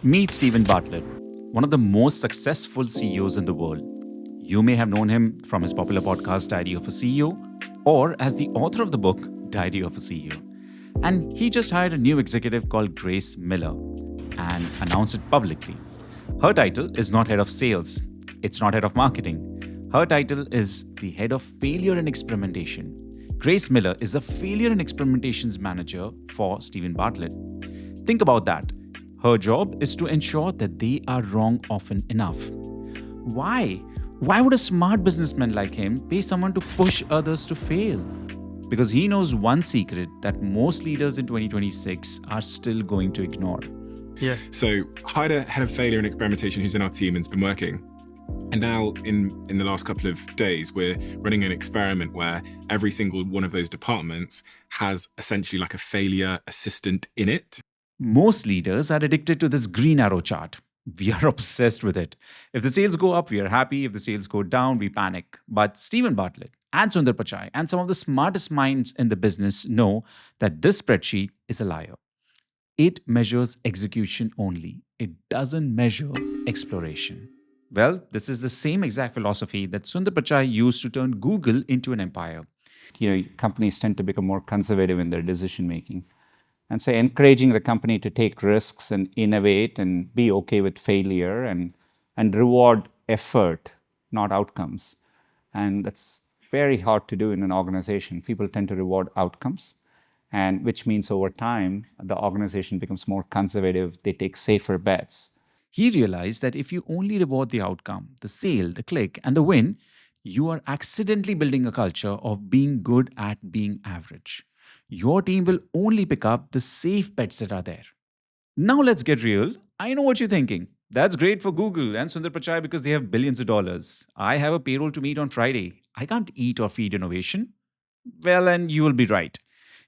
Meet Steven Bartlett, one of the most successful CEOs in the world. You may have known him from his popular podcast, Diary of a CEO, or as the author of the book, Diary of a CEO. And he just hired a new executive called Grace Miller and announced it publicly. Her title is not head of sales, it's not head of marketing. Her title is the head of failure and experimentation. Grace Miller is a failure and experimentations manager for Steven Bartlett. Think about that. Her job is to ensure that they are wrong often enough. Why? Why would a smart businessman like him pay someone to push others to fail? Because he knows one secret that most leaders in 2026 are still going to ignore. Yeah. So hired a head of failure and experimentation who's in our team and's been working. And now in the last couple of days, we're running an experiment where every single one of those departments has essentially like a failure assistant in it. Most leaders are addicted to this green arrow chart. We are obsessed with it. If the sales go up, we are happy. If the sales go down, we panic. But Steven Bartlett and Sundar Pichai and some of the smartest minds in the business know that this spreadsheet is a liar. It measures execution only. It doesn't measure exploration. Well, this is the same exact philosophy that Sundar Pichai used to turn Google into an empire. Companies tend to become more conservative in their decision making. And so encouraging the company to take risks and innovate and be okay with failure and reward effort, not outcomes. And that's very hard to do in an organization. People tend to reward outcomes, and which means over time, the organization becomes more conservative. They take safer bets. He realized that if you only reward the outcome, the sale, the click, and the win, you are accidentally building a culture of being good at being average. Your team will only pick up the safe bets that are there. Now let's get real. I know what you're thinking. That's great for Google and Sundar Pichai because they have billions of dollars. I have a payroll to meet on Friday. I can't eat or feed innovation. Well, and you will be right.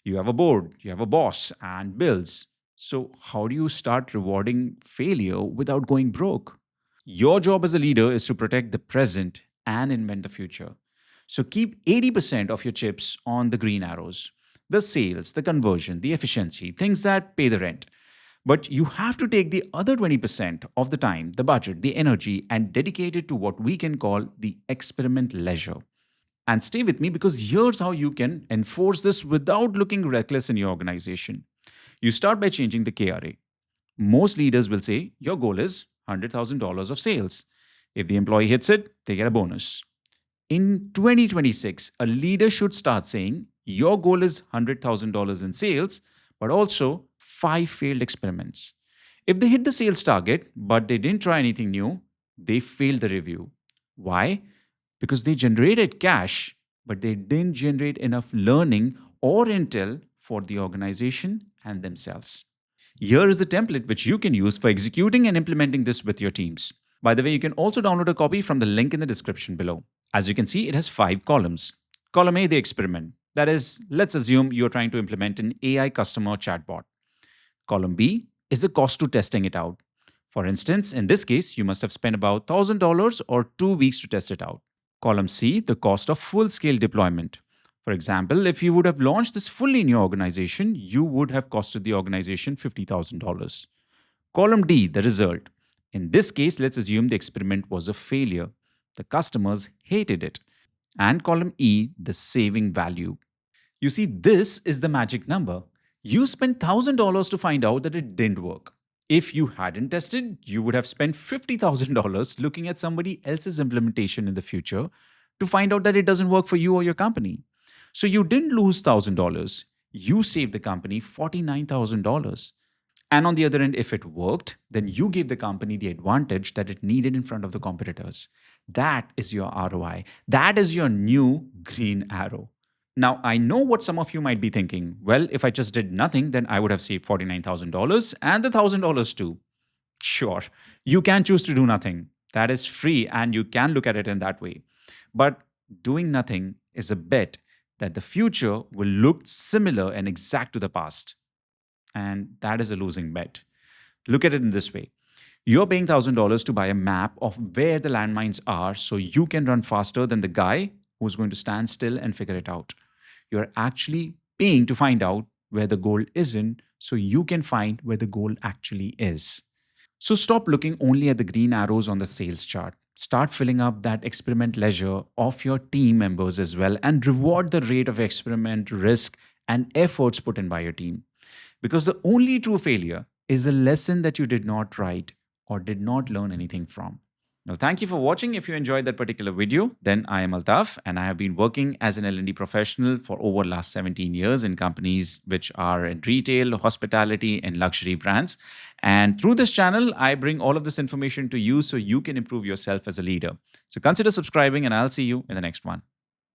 You have a board, you have a boss, and bills. So, how do you start rewarding failure without going broke? Your job as a leader is to protect the present and invent the future. So, keep 80% of your chips on the green arrows, the sales, the conversion, the efficiency, things that pay the rent. But you have to take the other 20% of the time, the budget, the energy, and dedicate it to what we can call the experiment leisure. And stay with me because here's how you can enforce this without looking reckless in your organization. You start by changing the KRA. Most leaders will say your goal is $100,000 of sales. If the employee hits it, they get a bonus. In 2026, a leader should start saying your goal is $100,000 in sales, but also 5 failed experiments. If they hit the sales target, but they didn't try anything new, they failed the review. Why? Because they generated cash, but they didn't generate enough learning or intel for the organization and themselves. Here is the template which you can use for executing and implementing this with your teams. By the way, you can also download a copy from the link in the description below. As you can see, it has 5 columns. Column A, the experiment. That is, let's assume you're trying to implement an AI customer chatbot. Column B is the cost to testing it out. For instance, in this case, you must have spent about $1,000 or 2 weeks to test it out. Column C, the cost of full-scale deployment. For example, if you would have launched this fully in your organization, you would have costed the organization $50,000. Column D, the result. In this case, let's assume the experiment was a failure. The customers hated it. And column E, the saving value. You see, this is the magic number. You spent $1,000 to find out that it didn't work. If you hadn't tested, you would have spent $50,000 looking at somebody else's implementation in the future to find out that it doesn't work for you or your company. So you didn't lose $1,000. You saved the company $49,000. And on the other end, if it worked, then you gave the company the advantage that it needed in front of the competitors. That is your ROI. That is your new green arrow. Now, I know what some of you might be thinking. Well, if I just did nothing, then I would have saved $49,000 and the $1,000 too. Sure, you can choose to do nothing. That is free and you can look at it in that way. But doing nothing is a bet that the future will look similar and exact to the past. And that is a losing bet. Look at it in this way. You're paying $1,000 to buy a map of where the landmines are so you can run faster than the guy who's going to stand still and figure it out. You're actually paying to find out where the goal isn't so you can find where the goal actually is. So stop looking only at the green arrows on the sales chart. Start filling up that experiment leisure of your team members as well, and reward the rate of experiment, risk, and efforts put in by your team. Because the only true failure is the lesson that you did not write or did not learn anything from. Now, thank you for watching. If you enjoyed that particular video, then I am Altaf, and I have been working as an L&D professional for over last 17 years in companies which are in retail, hospitality, and luxury brands. And through this channel, I bring all of this information to you so you can improve yourself as a leader. So consider subscribing, and I'll see you in the next one.